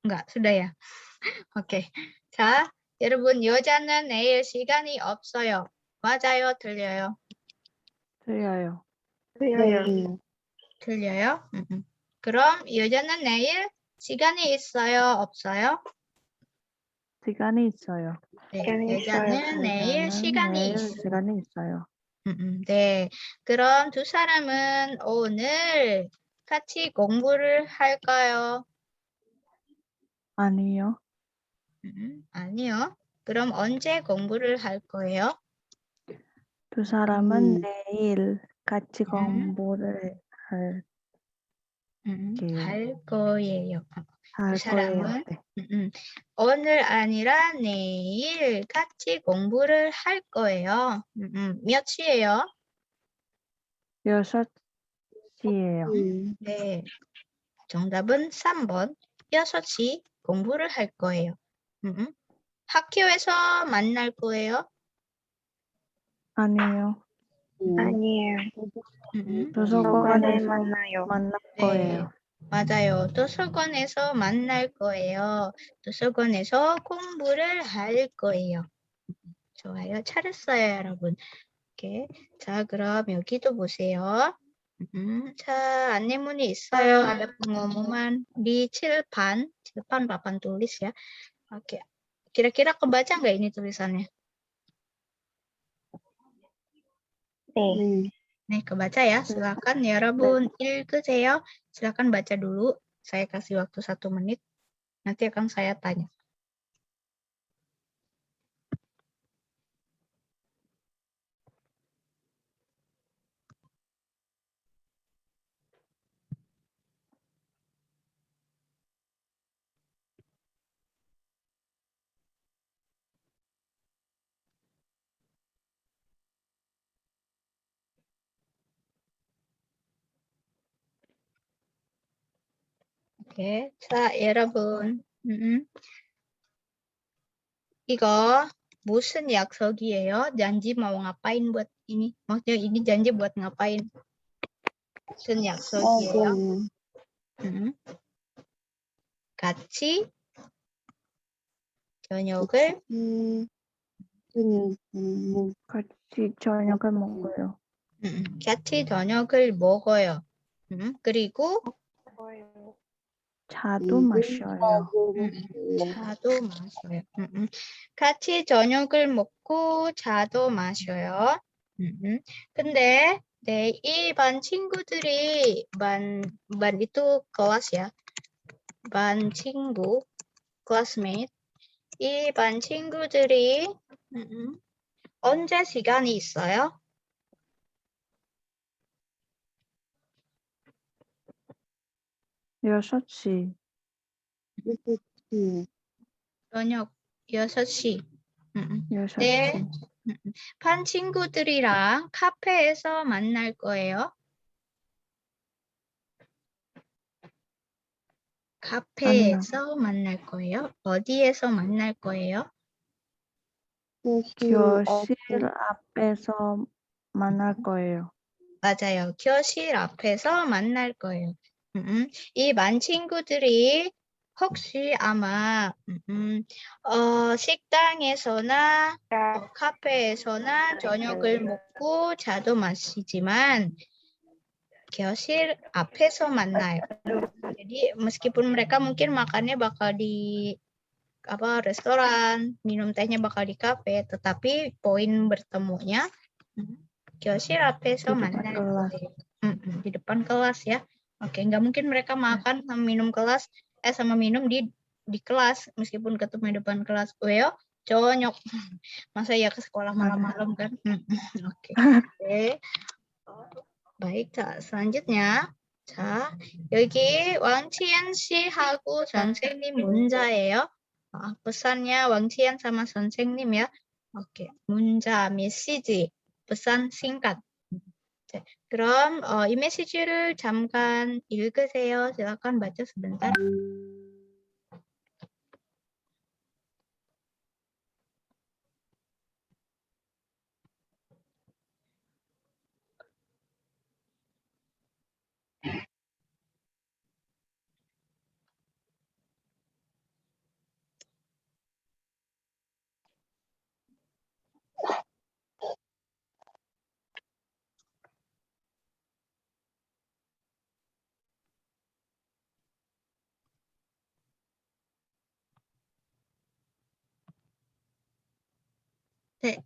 Enggak, sudah ya? 오케이. 자, 여러분, 여자는 내일 시간이 없어요. 맞아요? 틀려요? 들려요. 틀려요? 그럼 여자는 내일 시간이 있어요? 없어요? 시간이 있어요. 네, 여자는 내일 시간이 있어요. 시간이 있어요. 네, 그럼 두 사람은 오늘 같이 공부를 할까요? 아니요. 아니요. 그럼 언제 공부를 할 거예요? 두 사람은 내일 같이 공부를 할, 할 거예요. 그 할 거예요. 사람은 네. 오늘 아니라 내일 같이 공부를 할 거예요. 몇 시예요? 6시예요. 네. 정답은 3번. 6시 공부를 할 거예요. 학교에서 만날 거예요. 아니요. 아니에요. 도서관에 도서관에서 만나요. 만날 네. 거예요. 맞아요. 도서관에서 만날 거예요. 도서관에서 공부를 할 거예요. 좋아요. 잘했어요, 여러분. 오케이. 자, 그럼 여기도 보세요. 자, 안내문이 있어요. Ada pengumuman di Cilpan. Cilpan papan tulis ya. Oke. Kira-kira kebaca nggak ini tulisannya? 네. Nih, kebaca ya. Silakan ya, Rabun. 읽으세요. Silakan baca dulu. Saya kasih waktu 1 menit. Nanti akan saya tanya. Oke, 자, 여러분. 이거 무슨 약속이에요? janji mau ngapain buat ini? Maksudnya ini janji buat ngapain? 무슨 약속이에요? 같이 저녁을 같이 저녁을 먹어요. 같이 저녁을 먹어요. 그리고 차도 마셔요. 차도 마셔요. 같이 저녁을 먹고 차도 마셔요. 근데 네, 이 반 친구들이 반 itu kelas ya. 반 친구, classmate. 이 반 친구들이 언제 시간이 있어요? 여섯 시. 저녁 6시. 6시. 네. 반 친구들이랑 카페에서 만날 거예요. 카페에서 만날 거예요. 어디에서 만날 거예요? 교실 앞에서 만날 거예요. 맞아요. 교실 앞에서 만날 거예요. 이 반 친구들이 혹시 아마 식당에서나 카페에서나 저녁을 먹고 차도 마시지만 교실 앞에서 만나요. Jadi meskipun mereka mungkin makannya bakal di restoran, minum tehnya bakal di kafe, tetapi poin bertemunya 교실 앞에서 만날 거예요. Di depan kelas ya. Oke, nggak mungkin mereka makan sama minum sama minum di kelas meskipun ketemu di depan kelas. 왜요? 저녁. Masa ya ke sekolah malam-malam kan? Oke. Baik, 자, selanjutnya. 자, 여기 왕치연 씨하고 선생님 문자예요. pesannya 왕치연 sama 선생님 ya. Oke, 문자, 메시지, pesan singkat. 자, 그럼 이 메시지를 잠깐 읽으세요. silakan baca sebentar. 네,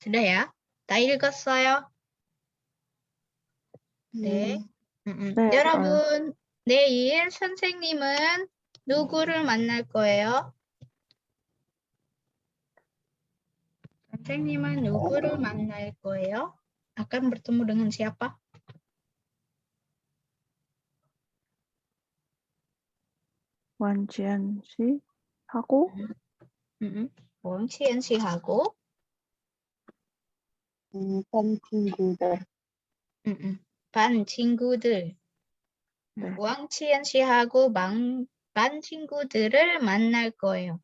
sudah ya? 다 읽었어요? 네. 네, 여러분, 내일 선생님은 누구를 만날 거예요? 선생님은 누구를 만날 거예요? Akan bertemu dengan siapa? 완치한 씨 하고 원치엔 씨하고 반 친구들. 반 친구들. 네. 왕치엔 씨하고 반 친구들을 만날 거예요.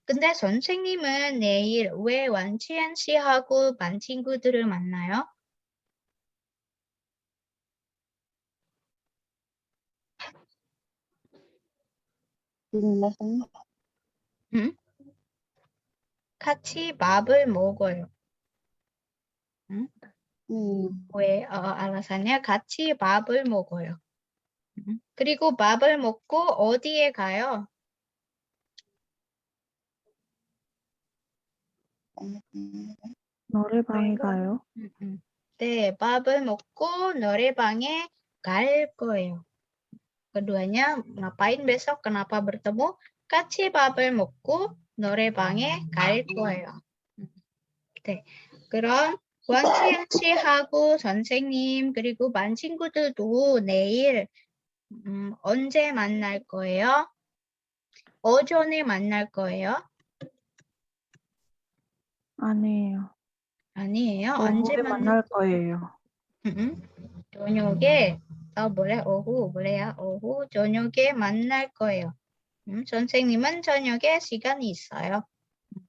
근데 선생님은 내일 왜 왕치엔 씨하고 반 친구들을 만나요? 빌라상. 같이 밥을 먹어요. 왜? alasannya 같이 밥을 먹어요. 그리고 밥을 먹고 어디에 가요? 노래방에 가요. 네, 밥을 먹고 노래방에 갈 거예요. Keduanya ngapain besok? Kenapa bertemu? 같이 밥을 먹고 노래방에 갈 거예요. 네, 그럼 원치영 씨하고 선생님 그리고 반 친구들도 내일 언제 만날 거예요? 오전에 만날 거예요? 아니에요. 아니에요. 언제 오후에 만날 거예요. 저녁에 boleh 오후 boleh ya. 오후 저녁에 만날 거예요. 선생님은 저녁에 시간이 있어요.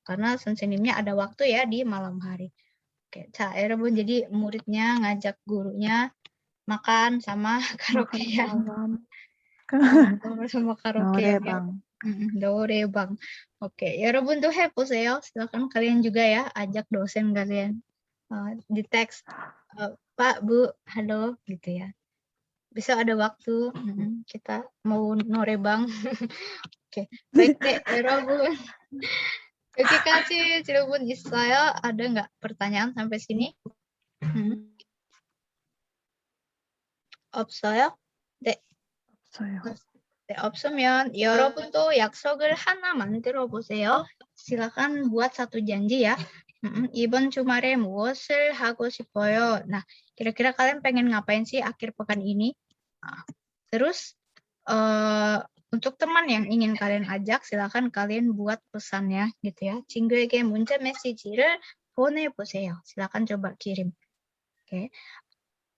Karena 선생님nya ada waktu ya di malam hari. Oke, 자, 여러분 jadi muridnya ngajak gurunya makan sama karaokean. sama karaokean ya. 노래방. 노래방. Oke, 여러분도 해보세요. Silakan kalian juga ya ajak dosen kalian di teks Pak, Bu, halo gitu ya. Bisa ada waktu kita mau norebang. Oke, baik deh, 여러분. 여기까지 질문 있어요? ada nggak pertanyaan sampai sini? 없어요? 네. 없어요. 네, 없으면 여러분도 약속을 하나 만들어 보세요. silakan buat satu janji ya. 이번 주말에 무엇을 하고 싶어요? Nah, kira-kira kalian pengen ngapain sih akhir pekan ini? Terus untuk teman yang ingin kalian ajak, silakan kalian buat pesannya gitu ya. 친구에게 문자 메시지를 보내보세요. silakan coba kirim. Oke.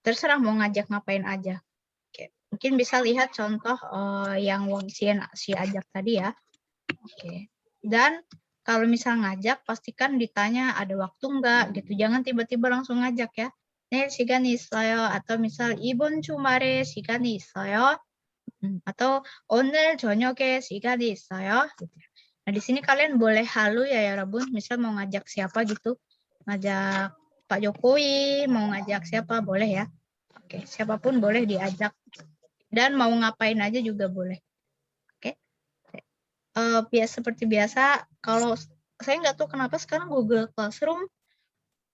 Terserah mau ngajak ngapain aja. Oke. Mungkin bisa lihat contoh yang Wang Xian si ajak tadi ya. Oke. Dan kalau misal ngajak, pastikan ditanya ada waktu enggak gitu. Jangan tiba-tiba langsung ngajak ya. 내일 시간이 있어요. atau misal 이번 주말에 시간이 있어요. atau 오늘 저녁에 시간이 있어요. Gitu. Nah, di sini kalian boleh halu ya Rabun. Misal mau ngajak siapa gitu. Ngajak Pak Jokowi, mau ngajak siapa boleh ya. Oke, siapapun boleh diajak. Dan mau ngapain aja juga boleh. Oke. Seperti biasa, kalau saya nggak tahu kenapa sekarang Google Classroom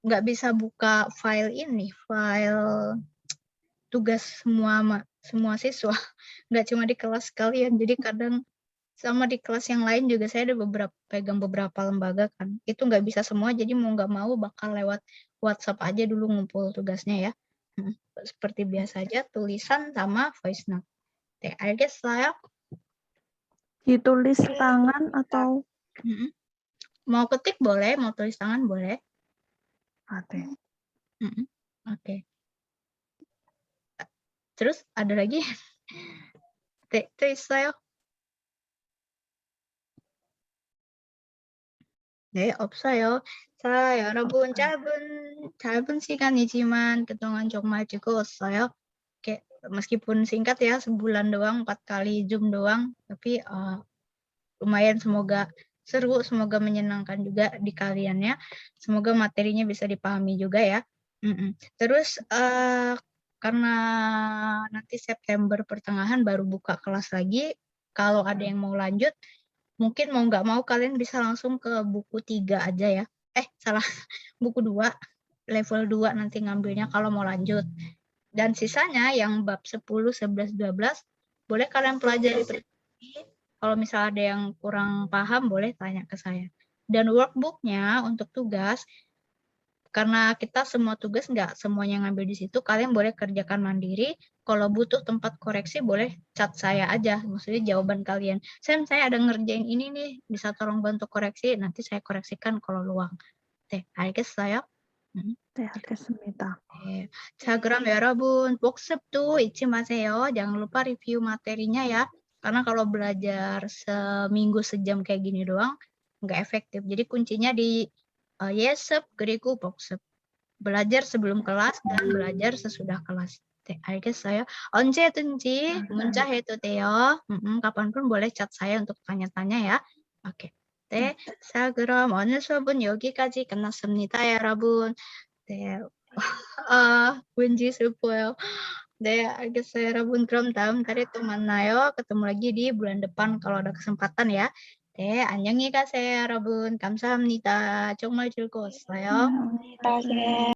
nggak bisa buka file ini, file tugas semua siswa, nggak cuma di kelas kalian. Jadi kadang sama di kelas yang lain juga saya ada pegang beberapa lembaga kan. Itu nggak bisa semua, jadi mau nggak mau bakal lewat WhatsApp aja dulu ngumpul tugasnya ya. Seperti biasa aja, tulisan sama voice note. 알겠어요? ditulis tangan atau mau ketik boleh, mau tulis tangan boleh. 네. Oke. Terus ada lagi? 또 있어요? 네, 없어요. 자, 여러분 짧은 시간이지만 그동안 정말 즐거웠어요. Oke, meskipun singkat ya, sebulan doang, 4 kali Zoom doang, tapi lumayan, semoga seru, semoga menyenangkan juga di kaliannya. Semoga materinya bisa dipahami juga ya. Terus karena nanti September pertengahan baru buka kelas lagi, kalau ada yang mau lanjut, mungkin mau nggak mau kalian bisa langsung ke buku 3 aja ya. Salah, buku 2, level 2 nanti ngambilnya kalau mau lanjut. Dan sisanya yang bab 10, 11, 12, boleh kalian pelajari pribadi. Kalau misalnya ada yang kurang paham, boleh tanya ke saya. Dan workbook-nya untuk tugas, karena kita semua tugas nggak semuanya ngambil di situ, kalian boleh kerjakan mandiri. Kalau butuh tempat koreksi boleh chat saya aja, maksudnya jawaban kalian. Sam, saya ada ngerjain ini nih, bisa tolong bantu koreksi, nanti saya koreksikan kalau luang. 네, 알겠어요? 네, 알겠습니다. 네. 자, 그럼 여러분 복습도 잊지 마세요. Jangan lupa review materinya ya. Karena kalau belajar seminggu sejam kayak gini doang, nggak efektif. Jadi kuncinya di 예습 그리고 복습. belajar sebelum kelas dan belajar sesudah kelas. 네, 알겠어요? 언제든지 문자해도 돼요. kapanpun boleh chat saya untuk tanya-tanya ya. Oke. 네, 자, 그럼 오늘 수업은 여기까지 끝났습니다, 여러분. 네, 왠지 슬퍼요. 네, 알겠어요, 여러분. 그럼 다음 달에 또 만나요. ketemu lagi di bulan depan kalau ada kesempatan ya. 네, 안녕히 가세요, 여러분. 감사합니다. 정말 즐거웠어요. Terima kasih.